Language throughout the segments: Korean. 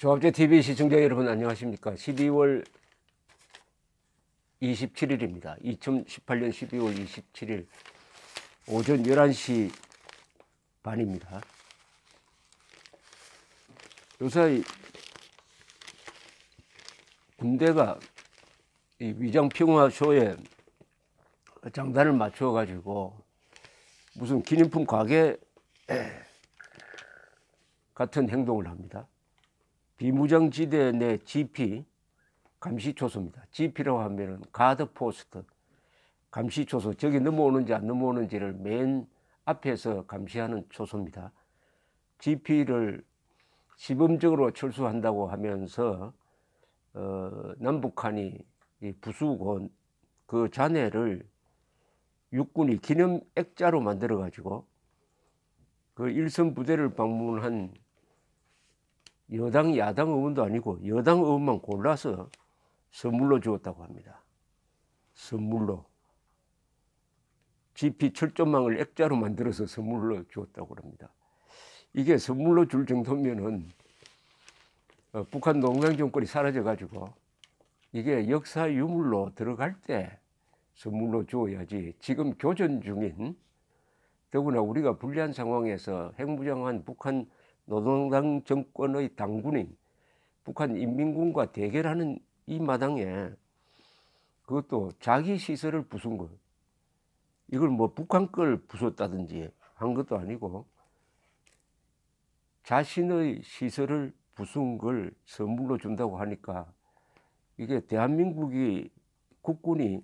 조합제TV 시청자 여러분 안녕하십니까. 12월 27일입니다. 2018년 12월 27일 오전 11시 반입니다. 요새 군대가 이 위장평화쇼에 장단을 맞춰 가지고 무슨 기념품 가게 같은 행동을 합니다. 비무장지대 내 GP 감시초소입니다. GP라고 하면은 가드포스트 감시초소, 저기 넘어오는지 안 넘어오는지를 맨 앞에서 감시하는 초소입니다. GP를 시범적으로 철수한다고 하면서 남북한이 부수고 그 잔해를 육군이 기념 액자로 만들어 가지고 그 일선 부대를 방문한 여당 야당 의원도 아니고 여당 의원만 골라서 선물로 주었다고 합니다. 선물로 GP 철조망을 액자로 만들어서 선물로 주었다고 합니다. 이게 선물로 줄 정도면은 북한 농당 정권이 사라져 가지고 이게 역사 유물로 들어갈 때 선물로 주어야지, 지금 교전 중인, 더구나 우리가 불리한 상황에서 핵무장한 북한 노동당 정권의 당군인 북한 인민군과 대결하는 이 마당에 그것도 자기 시설을 부순 것, 이걸 뭐 북한 걸 부쉈다든지 한 것도 아니고 자신의 시설을 부순 걸 선물로 준다고 하니까 이게 대한민국이 국군이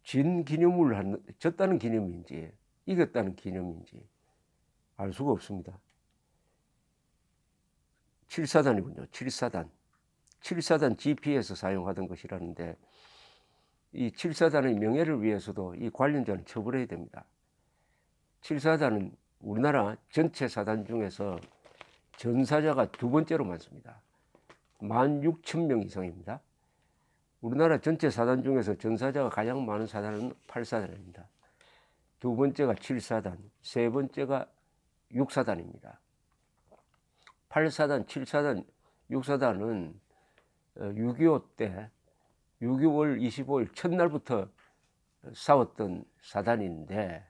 진 기념을 졌다는 기념인지 이겼다는 기념인지 알 수가 없습니다. 7사단이군요. 7사단. 7사단 GP에서 사용하던 것이라는데 이 7사단의 명예를 위해서도 이 관련자는 처벌해야 됩니다. 7사단은 우리나라 전체 사단 중에서 전사자가 두 번째로 많습니다. 16,000명 이상입니다. 우리나라 전체 사단 중에서 전사자가 가장 많은 사단은 8사단입니다. 두 번째가 7사단, 세 번째가 6사단입니다. 8사단, 7사단, 6사단은 6.25 때 6.25월 25일 첫날부터 싸웠던 사단인데,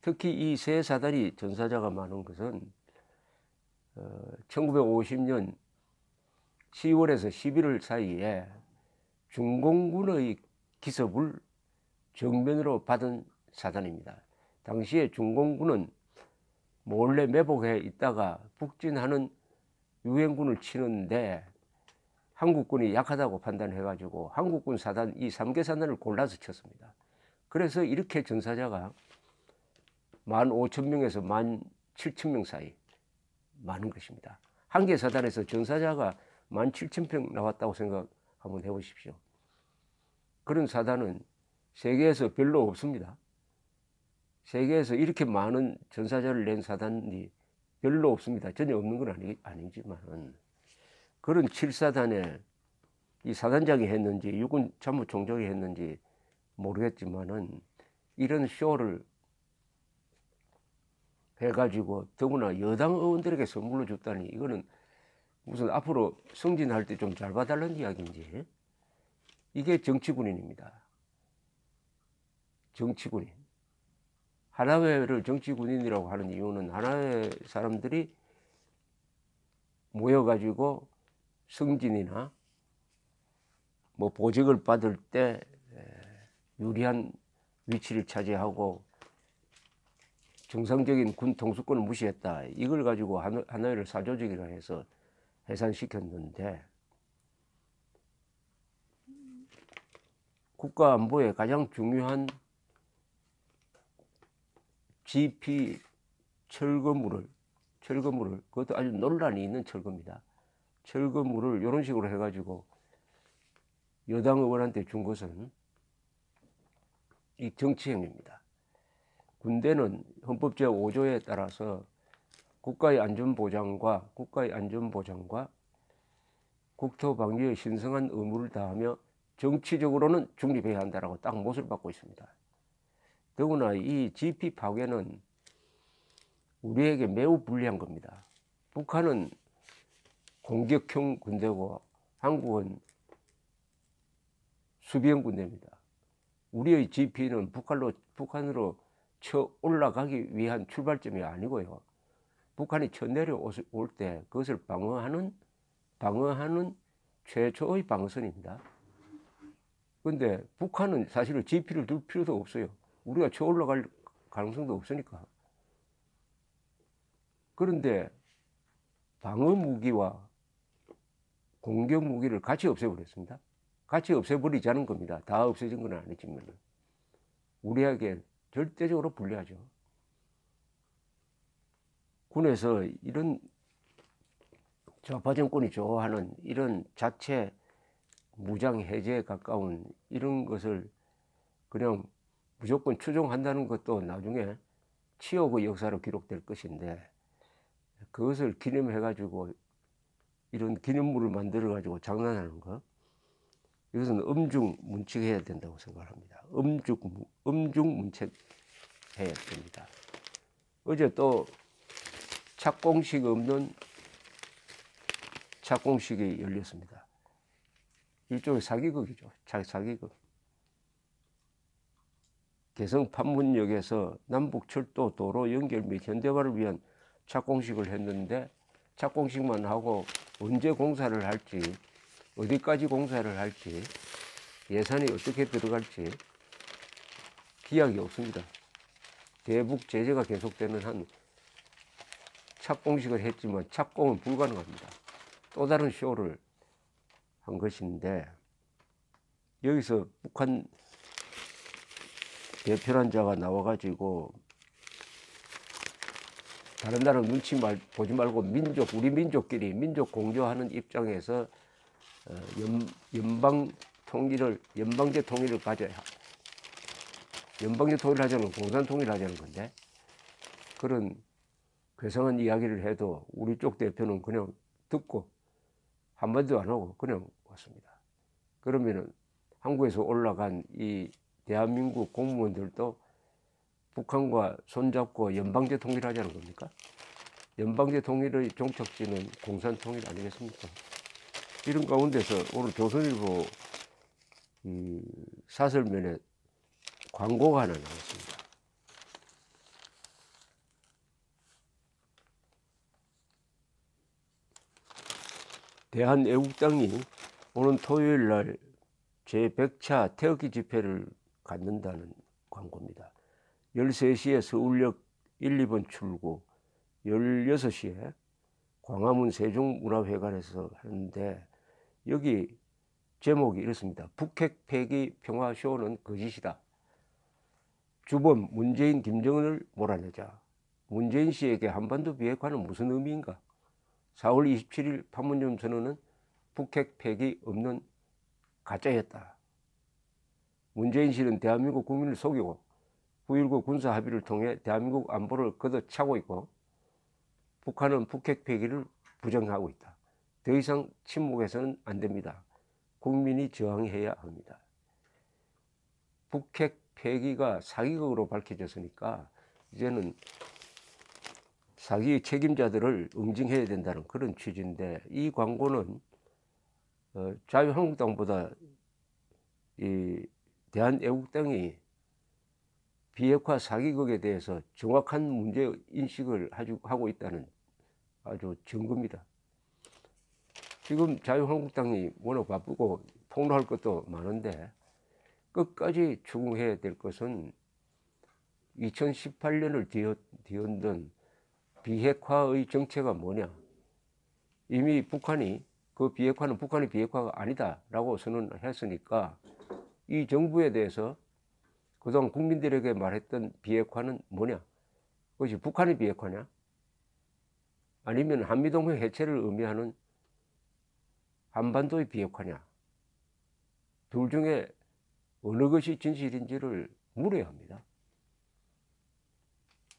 특히 이 세 사단이 전사자가 많은 것은 1950년 10월에서 11월 사이에 중공군의 기습을 정면으로 받은 사단입니다. 당시에 중공군은 몰래 매복해 있다가 북진하는 유엔군을 치는데 한국군이 약하다고 판단해 가지고 한국군 사단, 이 3개 사단을 골라서 쳤습니다. 그래서 이렇게 전사자가 15,000명에서 17,000명 사이 많은 것입니다. 한 개 사단에서 전사자가 17,000명 나왔다고 생각 한번 해보십시오. 그런 사단은 세계에서 별로 없습니다. 세계에서 이렇게 많은 전사자를 낸 사단이 별로 없습니다. 전혀 없는 건 아니지만 그런 7사단에 이 사단장이 했는지 육군 참모총장이 했는지 모르겠지만은 이런 쇼를 해가지고 더구나 여당 의원들에게 선물로 줬다니, 이거는 무슨 앞으로 승진할 때 좀 잘 봐달라는 이야기인지, 이게 정치군인입니다. 정치군인. 하나회를 정치군인이라고 하는 이유는 하나회 사람들이 모여가지고 승진이나 뭐 보직을 받을 때 유리한 위치를 차지하고 정상적인 군 통수권을 무시했다, 이걸 가지고 하나회를 사조직이라 해서 해산시켰는데, 국가 안보에 가장 중요한 GP 철거물을 그것도 아주 논란이 있는 철거입니다. 철거물을 이런 식으로 해가지고 여당 의원한테 준 것은 이 정치행위입니다. 군대는 헌법 제5조에 따라서 국가의 안전보장과 국토방위의 신성한 의무를 다하며 정치적으로는 중립해야 한다라고 딱 못을 받고 있습니다. 더구나 이 GP 파괴는 우리에게 매우 불리한 겁니다. 북한은 공격형 군대고 한국은 수비형 군대입니다. 우리의 GP는 북한으로 쳐 올라가기 위한 출발점이 아니고요. 북한이 쳐 내려올 때 그것을 방어하는 최초의 방어선입니다. 그런데 북한은 사실은 GP를 둘 필요도 없어요. 우리가 쳐 올라갈 가능성도 없으니까. 그런데 방어 무기와 공격 무기를 같이 없애버렸습니다. 같이 없애버리자는 겁니다. 다 없애진 건 아니지만 우리에게 절대적으로 불리하죠. 군에서 이런 좌파 정권이 좋아하는 이런 자체 무장 해제에 가까운 이런 것을 그냥 무조건 추종한다는 것도 나중에 치욕의 역사로 기록될 것인데, 그것을 기념해가지고 이런 기념물을 만들어가지고 장난하는 것, 이것은 엄중문책해야 된다고 생각합니다. 엄중문책해야 됩니다. 어제 또 착공식이 열렸습니다. 일종의 사기극이죠. 사기극. 개성 판문역에서 남북철도 도로 연결 및 현대화를 위한 착공식을 했는데, 착공식만 하고 언제 공사를 할지, 어디까지 공사를 할지, 예산이 어떻게 들어갈지 기약이 없습니다. 대북 제재가 계속되는 한 착공식을 했지만 착공은 불가능합니다. 또 다른 쇼를 한 것인데, 여기서 북한 대표란 자가 나와가지고 다른 나라 눈치 보지 말고 우리 민족끼리 민족 공조하는 입장에서 연방제 통일을 가져야, 연방제 통일을 하자는 공산 통일을 하자는 건데, 그런 괴상한 이야기를 해도 우리 쪽 대표는 그냥 듣고 한마디도 안 하고 그냥 왔습니다. 그러면은 한국에서 올라간 이 대한민국 공무원들도 북한과 손잡고 연방제 통일을 하자는 겁니까? 연방제 통일의 종착지는 공산 통일 아니겠습니까? 이런 가운데서 오늘 조선일보 사설면에 광고가 하나 나왔습니다. 대한애국당이 오는 토요일 날 제100차 태극기 집회를 갖는다는 광고입니다. 13시에 서울역 1, 2번 출구, 16시에 광화문 세종문화회관에서 하는데, 여기 제목이 이렇습니다. 북핵 폐기 평화쇼는 거짓이다. 주범 문재인, 김정은을 몰아내자. 문재인 씨에게 한반도 비핵화는 무슨 의미인가? 4월 27일 판문점 선언은 북핵 폐기 없는 가짜였다. 문재인 씨는 대한민국 국민을 속이고 9.19 군사 합의를 통해 대한민국 안보를 걷어차고 있고, 북한은 북핵 폐기를 부정하고 있다. 더 이상 침묵해서는 안 됩니다. 국민이 저항해야 합니다. 북핵 폐기가 사기극으로 밝혀졌으니까 이제는 사기 책임자들을 응징해야 된다는 그런 취지인데, 이 광고는 자유한국당보다 이 대한애국당이 비핵화 사기극에 대해서 정확한 문제 인식을 하고 있다는 아주 증거입니다. 지금 자유한국당이 워낙 바쁘고 폭로할 것도 많은데, 끝까지 추궁해야 될 것은 2018년을 뒤흔든 비핵화의 정체가 뭐냐. 이미 북한이 그 비핵화는 북한의 비핵화가 아니다라고 선언했으니까, 이 정부에 대해서 그동안 국민들에게 말했던 비핵화는 뭐냐? 그것이 북한의 비핵화냐? 아니면 한미동맹 해체를 의미하는 한반도의 비핵화냐? 둘 중에 어느 것이 진실인지를 물어야 합니다.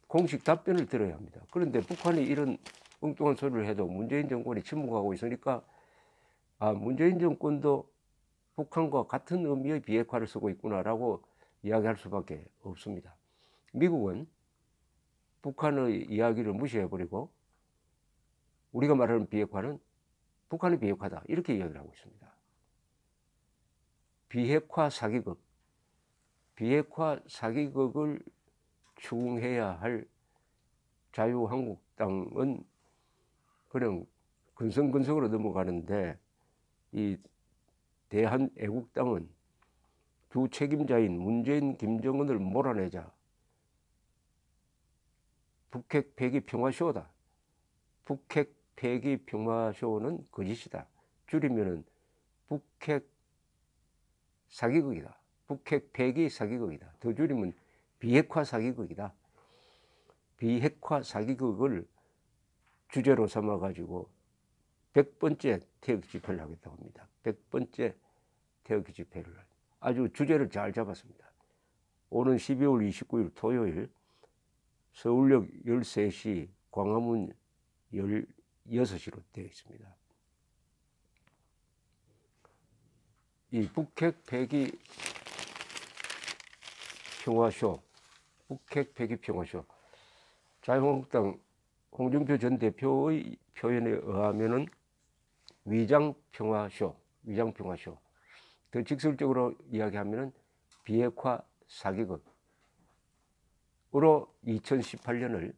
공식 답변을 들어야 합니다. 그런데 북한이 이런 엉뚱한 소리를 해도 문재인 정권이 침묵하고 있으니까, 문재인 정권도 북한과 같은 의미의 비핵화를 쓰고 있구나라고 이야기할 수밖에 없습니다. 미국은 북한의 이야기를 무시해버리고, 우리가 말하는 비핵화는 북한이 비핵화다 이렇게 이야기를 하고 있습니다. 비핵화 사기극, 비핵화 사기극을 추궁해야 할 자유한국당은 그냥 근성근성으로 넘어가는데, 이 대한애국당은 두 책임자인 문재인, 김정은을 몰아내자. 북핵 폐기 평화쇼다. 북핵 폐기 평화쇼는 거짓이다. 줄이면은 북핵 사기극이다. 북핵 폐기 사기극이다. 더 줄이면 비핵화 사기극이다. 비핵화 사기극을 주제로 삼아 가지고 100번째 태극기 집회를 하겠다고 합니다. 100번째 태극기 집회를 아주 주제를 잘 잡았습니다. 오는 12월 29일 토요일 서울역 13시, 광화문 16시로 되어 있습니다. 이 북핵 폐기 평화쇼, 북핵 폐기 평화쇼, 자유한국당 홍준표 전 대표의 표현에 의하면은 위장평화쇼, 위장평화쇼. 더 직설적으로 이야기하면은 비핵화 사기극으로 2018년을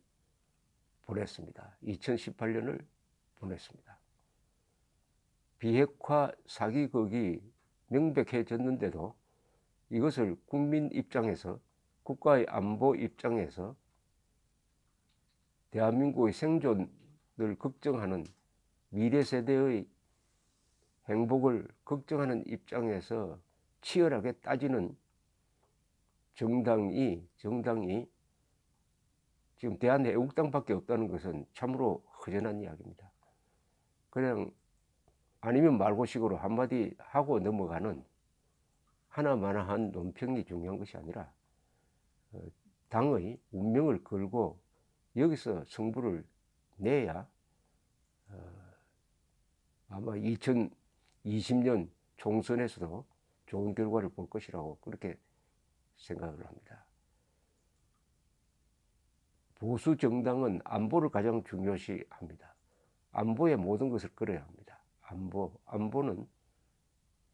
보냈습니다. 2018년을 보냈습니다. 비핵화 사기극이 명백해졌는데도 이것을 국민 입장에서, 국가의 안보 입장에서, 대한민국의 생존을 걱정하는, 미래 세대의 행복을 걱정하는 입장에서 치열하게 따지는 정당이 지금 대한애국당밖에 없다는 것은 참으로 허전한 이야기입니다. 그냥 아니면 말고식으로 한마디 하고 넘어가는 하나마나한 논평이 중요한 것이 아니라 당의 운명을 걸고 여기서 승부를 내야 아마 2020년 총선에서도 좋은 결과를 볼 것이라고 그렇게 생각을 합니다. 보수 정당은 안보를 가장 중요시 합니다. 안보에 모든 것을 걸어야 합니다. 안보는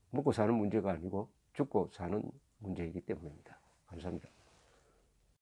먹고 사는 문제가 아니고 죽고 사는 문제이기 때문입니다. 감사합니다.